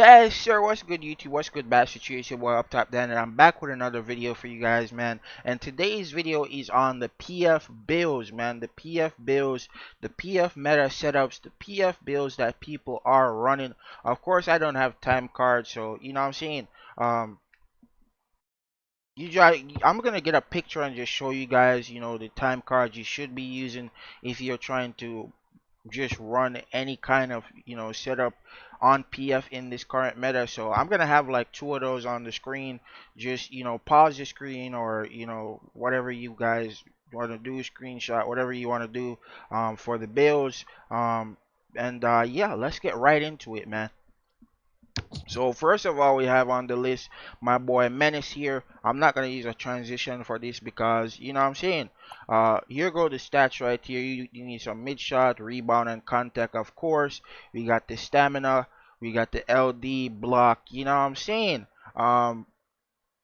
Yes, sir. What's good, YouTube? What's good, BASKETRIO? It's your boy up top, Dan, and I'm back with another video for you guys, man. And today's video is on the PF builds, man. The PF builds, the PF meta setups, the PF builds that people are running. Of course, I don't have time cards, so you know what I'm saying. Um, I'm gonna get a picture and just show you guys, the time cards you should be using if you're trying to just run any kind of setup on PF in this current meta. So I'm gonna have like two of those on the screen. Just pause the screen, or whatever you guys want to do, screenshot whatever you want to do for the builds. And yeah, let's get right into it, man. So first of all, we have on the list my boy Menace here. I'm not gonna use a transition for this because you know what I'm saying. Here go the stats right here. You need some mid shot, rebound, and contact. Of course, we got the stamina, we got the LD block. You know what I'm saying.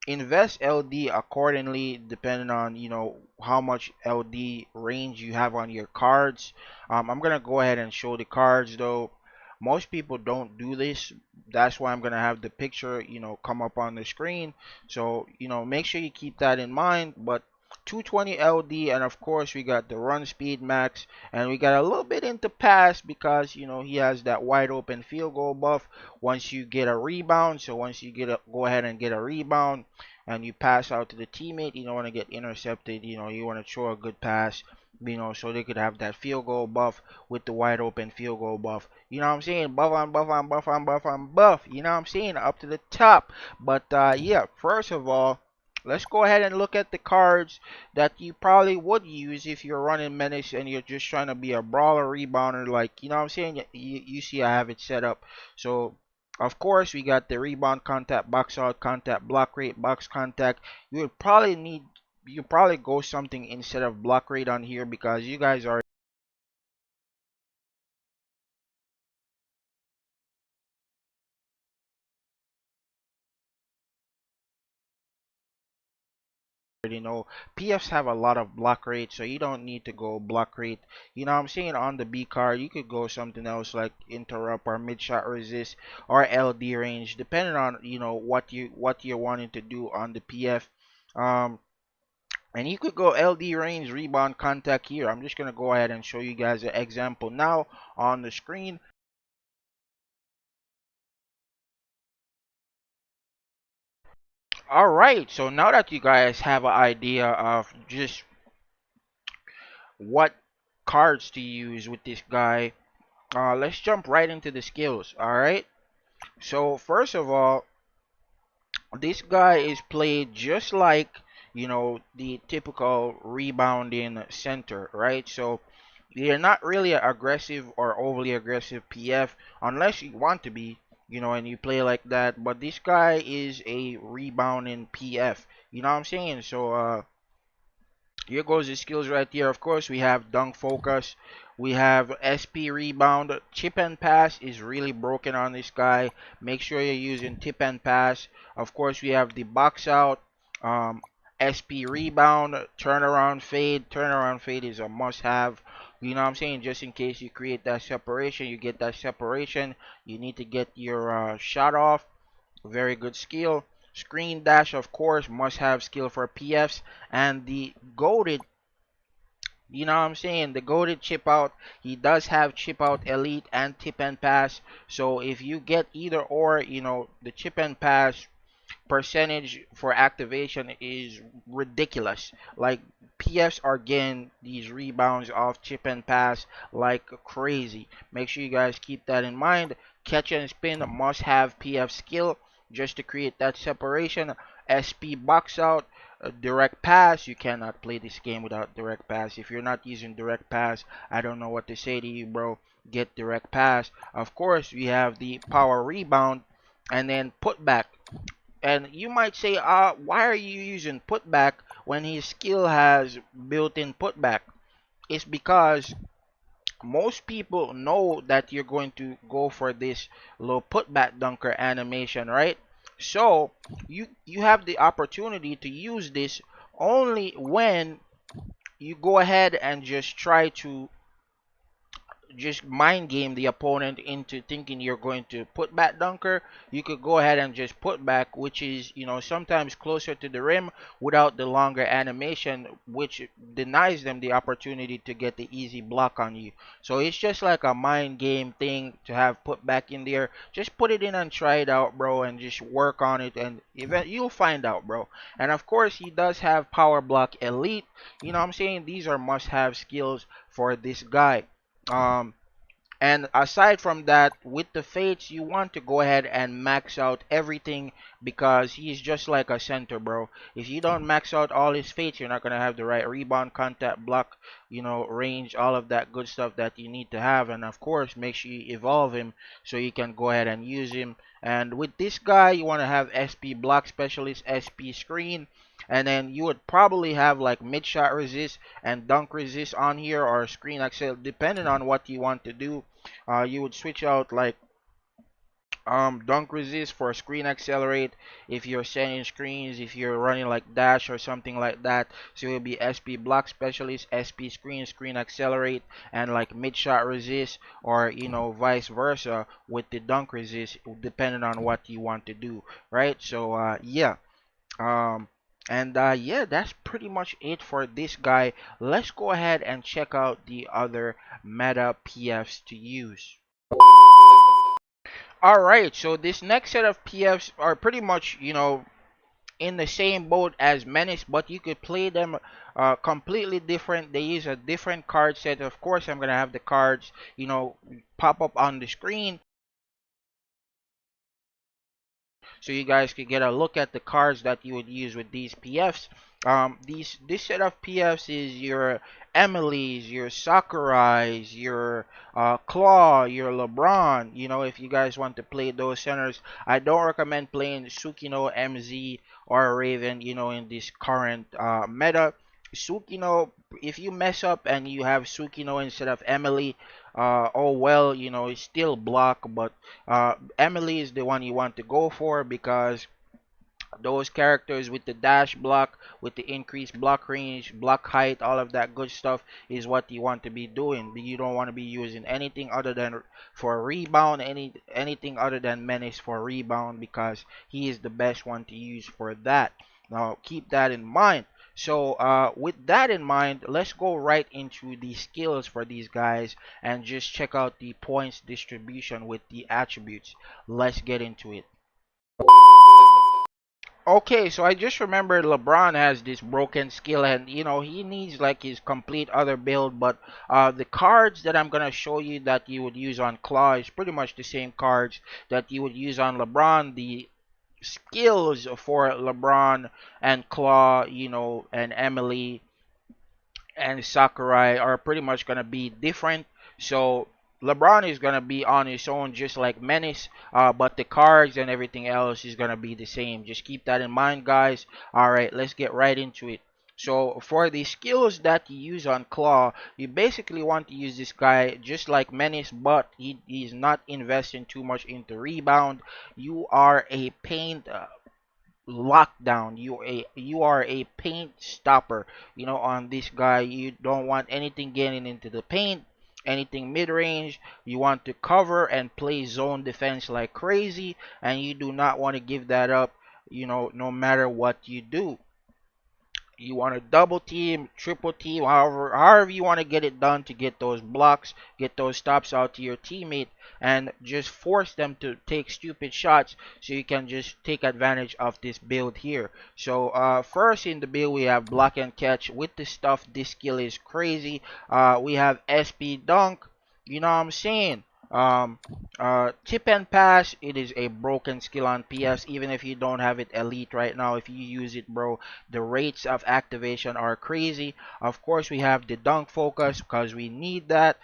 Invest LD accordingly, depending on how much LD range you have on your cards. I'm gonna go ahead and show the cards though. Most people don't do this. That's why I'm gonna have the picture come up on the screen. So make sure you keep that in mind. But 220 LD, and of course we got the run speed max, and we got a little bit into pass because he has that wide open field goal buff once you get a rebound. So once you go ahead and get a rebound and you pass out to the teammate, you don't want to get intercepted. You want to throw a good pass, so they could have that field goal buff with the wide open field goal buff. You know what I'm saying? Buff on buff on buff on buff on buff. You know what I'm saying? Up to the top. But yeah, first of all, let's go ahead and look at the cards that you probably would use if you're running Menace and you're just trying to be a brawler rebounder. Like, you know what I'm saying? You see I have it set up. So of course, we got the rebound contact, box out contact, block rate, box contact. You probably go something instead of block rate on here because you guys are already know PFs have a lot of block rate, so you don't need to go block rate. You know what I'm saying? On the B card, you could go something else like interrupt or mid shot resist or LD range, depending on what you're wanting to do on the PF. And you could go LD range, rebound, contact here. I'm just gonna go ahead and show you guys an example now on the screen. All right, so now that you guys have an idea of just what cards to use with this guy, let's jump right into the skills. All right. So first of all, this guy is played just like the typical rebounding center, right? So you're not really an aggressive or overly aggressive PF unless you want to be, and you play like that. But this guy is a rebounding PF. You know what I'm saying? So here goes the skills right here. Of course, we have dunk focus. We have SP rebound. Chip and pass is really broken on this guy. Make sure you're using tip and pass. Of course, we have the box out. Um, SP rebound. Turnaround fade. Turnaround fade is a must have. You know what I'm saying? Just in case you create that separation, you get that separation. You need to get your shot off. Very good skill. Screen dash, of course, must have skill for PFs. And the goaded, you know what I'm saying? The goaded chip out, he does have chip out elite and tip and pass. So if you get either or, the chip and pass percentage for activation is ridiculous. Like PFs are getting these rebounds off chip and pass like crazy. Make sure you guys keep that in mind. Catch and spin must have PF skill just to create that separation. SP box out, direct pass. You cannot play this game without direct pass. If you're not using direct pass, I don't know what to say to you, bro. Get direct pass. Of course, we have the power rebound and then put back. And you might say, why are you using putback when his skill has built-in putback? It's because most people know that you're going to go for this low putback dunker animation, right? So you have the opportunity to use this only when you go ahead and just try to just mind game the opponent into thinking you're going to put back dunker, you could go ahead and just put back, which is, sometimes closer to the rim without the longer animation, which denies them the opportunity to get the easy block on you. So it's just like a mind game thing to have put back in there. Just put it in and try it out, bro, and just work on it, and you'll find out, bro. And of course, he does have power block elite. You know what I'm saying? These are must have skills for this guy. Um, and aside from that, with the fates, you want to go ahead and max out everything because he's just like a center, bro. If you don't max out all his fates, you're not going to have the right rebound, contact, block, range, all of that good stuff that you need to have. And of course, make sure you evolve him so you can go ahead and use him. And with this guy, you want to have SP block specialist, SP screen. And then you would probably have like mid shot resist and dunk resist on here, or screen accel, depending on what you want to do. You would switch out like dunk resist for screen accelerate if you're sending screens, if you're running like dash or something like that. So it will be SP block specialist, SP screen accelerate, and like mid shot resist, or vice versa with the dunk resist, depending on what you want to do, right? So yeah. um yeah, that's pretty much it for this guy. Let's go ahead and check out the other meta PFs to use. Alright, so this next set of PFs are pretty much, in the same boat as Menace, but you could play them completely different. They use a different card set. Of course, I'm going to have the cards, pop up on the screen, so you guys could get a look at the cards that you would use with these PFs. This set of PFs is your Emily's, your Sakurai's, your Claw, your LeBron. If you guys want to play those centers, I don't recommend playing Sukino, MZ, or Raven. In this current meta. Sukino, if you mess up and you have Sukino instead of Emily, oh well, it's still block, but Emily is the one you want to go for because those characters with the dash block, with the increased block range, block height, all of that good stuff is what you want to be doing. You don't want to be using anything other than for rebound, anything other than Menace for rebound, because he is the best one to use for that. Now keep that in mind. So with that in mind, let's go right into the skills for these guys and just check out the points distribution with the attributes. Let's get into it. Okay, so I just remembered LeBron has this broken skill, and he needs like his complete other build. But the cards that I'm gonna show you that you would use on Claw is pretty much the same cards that you would use on LeBron. The skills for LeBron and Claw, and Emily and Sakurai are pretty much gonna be different. So LeBron is gonna be on his own, just like Menace, but the cards and everything else is gonna be the same. Just keep that in mind, guys. All right, let's get right into it. So for the skills that you use on Claw, you basically want to use this guy just like Menace, but he's not investing too much into rebound. You are a paint lockdown. You are a paint stopper. On this guy, you don't want anything getting into the paint, anything mid-range. You want to cover and play zone defense like crazy, and you do not want to give that up, no matter what you do. You want to double team, triple team, however you want to get it done to get those blocks, get those stops out to your teammate, and just force them to take stupid shots so you can just take advantage of this build here. So first in the build we have block and catch. With this stuff, this skill is crazy. We have SP dunk. You know what I'm saying? Um, Tip and pass, it is a broken skill on PS. Even if you don't have it elite right now, if you use it, bro, the rates of activation are crazy. Of course, we have the dunk focus because we need that.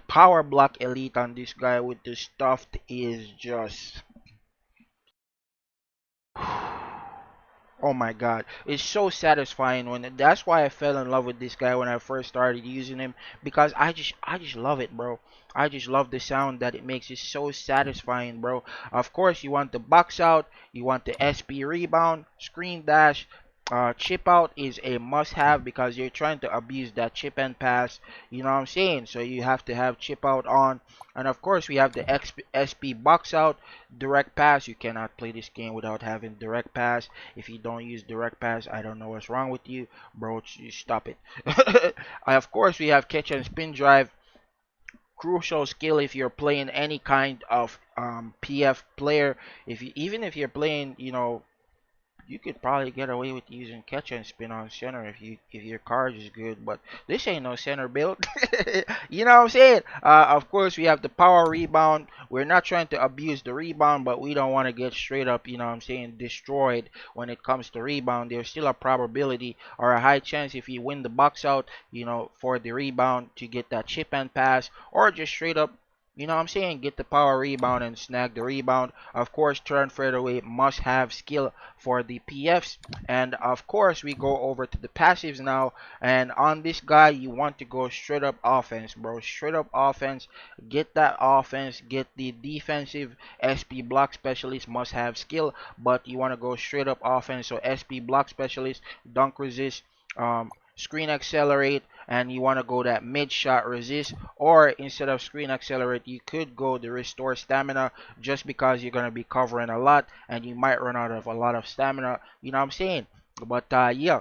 Power block elite on this guy with the stuff is just oh my god, it's so satisfying. That's why I fell in love with this guy when I first started using him, because I just love it, bro. I just love the sound that it makes. It so satisfying, bro. Of course, you want the box out, you want the SP rebound, screen dash, chip out is a must-have because you're trying to abuse that chip and pass. You know what I'm saying? So you have to have chip out on, and of course we have the SP box out, direct pass. You cannot play this game without having direct pass. If you don't use direct pass, I don't know what's wrong with you, bro. Stop it. Of course we have catch and spin drive. Crucial skill if you're playing any kind of PF player. If you even if you're playing, you could probably get away with using catch and spin on center if your card is good, but this ain't no center build. You know what I'm saying? Of course we have the power rebound. We're not trying to abuse the rebound, but we don't want to get straight up, you know what I'm saying, destroyed when it comes to rebound. There's still a probability or a high chance if you win the box out, for the rebound to get that chip and pass or just straight up, what I'm saying, get the power rebound and snag the rebound. Of course, turn fadeaway must have skill for the PFs. And of course, we go over to the passives now. And on this guy, you want to go straight up offense, bro. Straight up offense. Get that offense. Get the defensive SP block specialist must have skill. But you want to go straight up offense. So SP block specialist, dunk resist, screen accelerate, and you want to go that mid shot resist, or instead of screen accelerate you could go the restore stamina, just because you're going to be covering a lot and you might run out of a lot of stamina, you know what I'm saying. But yeah,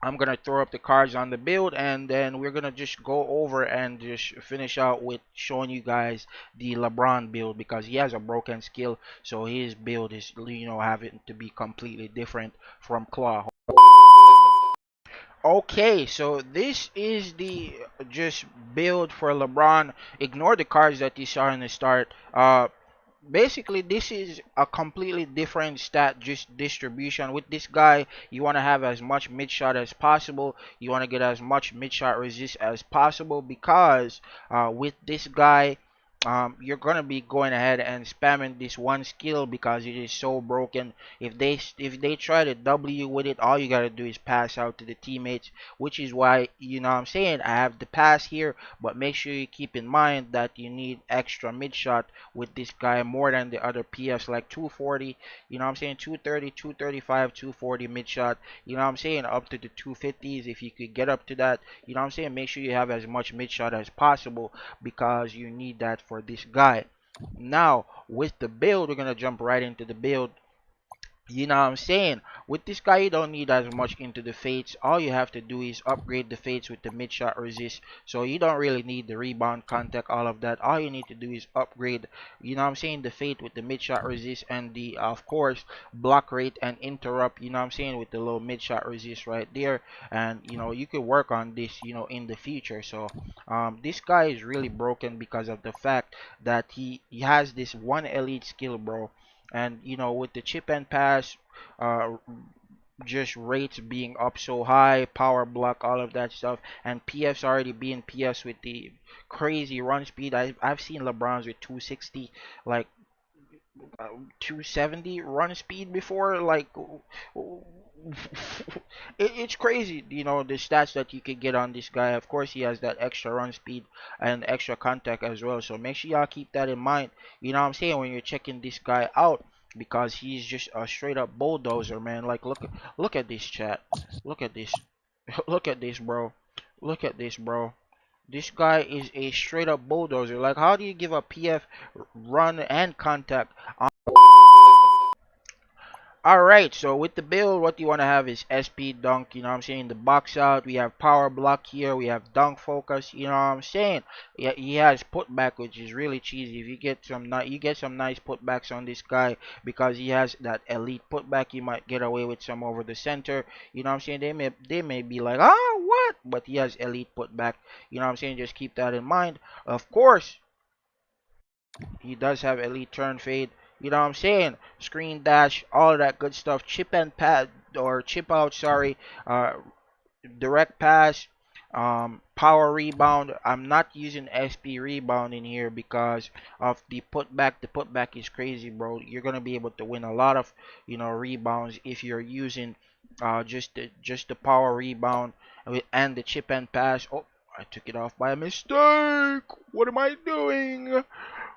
I'm gonna throw up the cards on the build, and then we're gonna just go over and just finish out with showing you guys the LeBron build, because he has a broken skill, so his build is, having to be completely different from Claw. Okay, so this is the just build for LeBron. Ignore the cards that you saw in the start. Basically this is a completely different stat just distribution. With this guy, you want to have as much mid shot as possible. You want to get as much mid shot resist as possible, because with this guy, you're gonna be going ahead and spamming this one skill because it is so broken. If they try to W with it, all you gotta do is pass out to the teammates, which is why, what I'm saying, I have the pass here. But make sure you keep in mind that you need extra mid shot with this guy more than the other PFs, like 240, what I'm saying, 230, 235, 240 mid shot, what I'm saying, up to the 250s. If you could get up to that, what I'm saying, make sure you have as much mid shot as possible, because you need that for this guy. Now, with the build, we're gonna jump right into the build. You know what I'm saying? With this guy, you don't need as much into the fates. All you have to do is upgrade the fates with the mid shot resist. So you don't really need the rebound, contact, all of that. All you need to do is upgrade, the fate with the mid shot resist, and the, of course, block rate and interrupt, with the low mid shot resist right there. And, you could work on this, in the future. So, this guy is really broken because of the fact that he has this one elite skill, bro. And with the chip and pass, uh just rates being up so high, power block, all of that stuff, and PFs already being PFs with the crazy run speed. I've seen LeBrons with 260, like, 270 run speed before. Like, it's crazy, the stats that you could get on this guy. Of course, he has that extra run speed and extra contact as well, so make sure y'all keep that in mind, what I'm saying, when you're checking this guy out, because he's just a straight up bulldozer, man. Like, look at this, chat. Look at this. Look at this, bro. Look at this, bro. This guy is a straight up bulldozer. Like, how do you give a PF run and contact? Alright, so with the build, what you want to have is SP dunk, what I'm saying, the box out. We have power block here, we have dunk focus, what I'm saying. Yeah, he has putback, which is really cheesy. If you get some nice putbacks on this guy, because he has that elite putback, you might get away with some over the center, what I'm saying. They may be like, what? But he has elite putback, what I'm saying. Just keep that in mind. Of course, he does have elite turn fade. What I'm saying? Screen dash, all that good stuff. Chip and pad, or chip out, sorry. Uh, Direct pass, power rebound. I'm not using SP rebound in here because of the putback. The putback is crazy, bro. You're gonna be able to win a lot of, rebounds if you're using just the power rebound and the chip and pass. Oh, I took it off by mistake. What am I doing?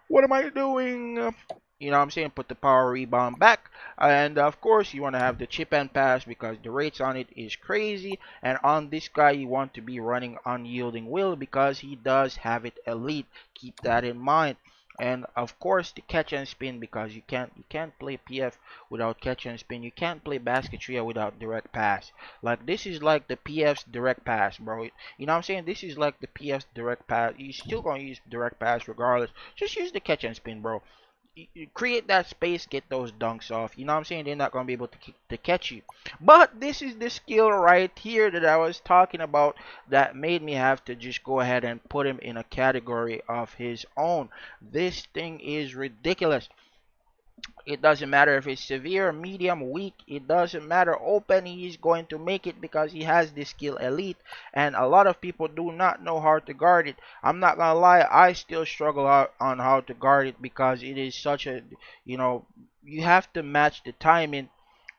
What am I doing? You know what I'm saying? Put the power rebound back. And of course, you want to have the chip and pass because the rates on it is crazy. And on this guy, you want to be running unyielding will because he does have it elite. Keep that in mind. And of course, the catch and spin because you can't play PF without catch and spin. You can't play BASKETRIO without direct pass. Like this is like the PF's direct pass, bro. You know what I'm saying? This is like the PF's direct pass. You still gonna use direct pass regardless. Just use the catch and spin, bro. You create that space, get those dunks off. You know what I'm saying? They're not going to be able to catch you. But this is the skill right here that I was talking about that made me have to just go ahead and put him in a category of his own. This thing is ridiculous. It doesn't matter if it's severe, medium, weak. It doesn't matter. Open, he's going to make it because he has this skill elite. And a lot of people do not know how to guard it. I'm not going to lie. I still struggle on how to guard it because it is such a, you know, you have to match the timing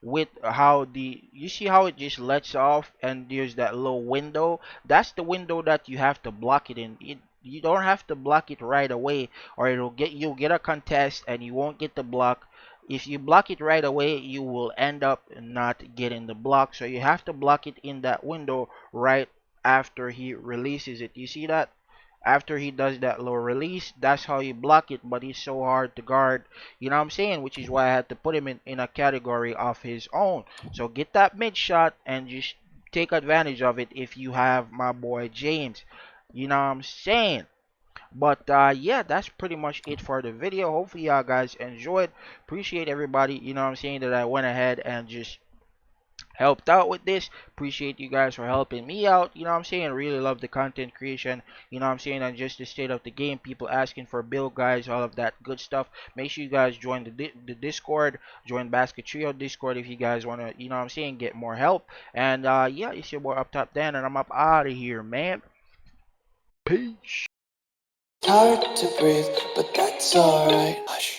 with how you see how it just lets off and there's that little window. That's the window that you have to block it in. You don't have to block it right away or you'll get a contest and you won't get the block. If you block it right away, you will end up not getting the block. So you have to block it in that window right after he releases it. You see that? After he does that low release, that's how you block it, but he's so hard to guard. You know what I'm saying? Which is why I had to put him in a category of his own. So get that mid shot and just take advantage of it if you have my boy Jaymes. You know what I'm saying? But yeah, that's pretty much it for the video. Hopefully y'all guys enjoyed. Appreciate everybody, you know what I'm saying, that I went ahead and just helped out with this. Appreciate you guys for helping me out. You know what I'm saying? Really love the content creation. You know what I'm saying? And just the state of the game. People asking for build guys, all of that good stuff. Make sure you guys join the Discord. Join BASKETRIO Discord if you guys want to, you know what I'm saying, get more help. And yeah, it's your boy Up Top Dan, and I'm up out of here, man. Peace. Hard to breathe, but that's alright. Hush.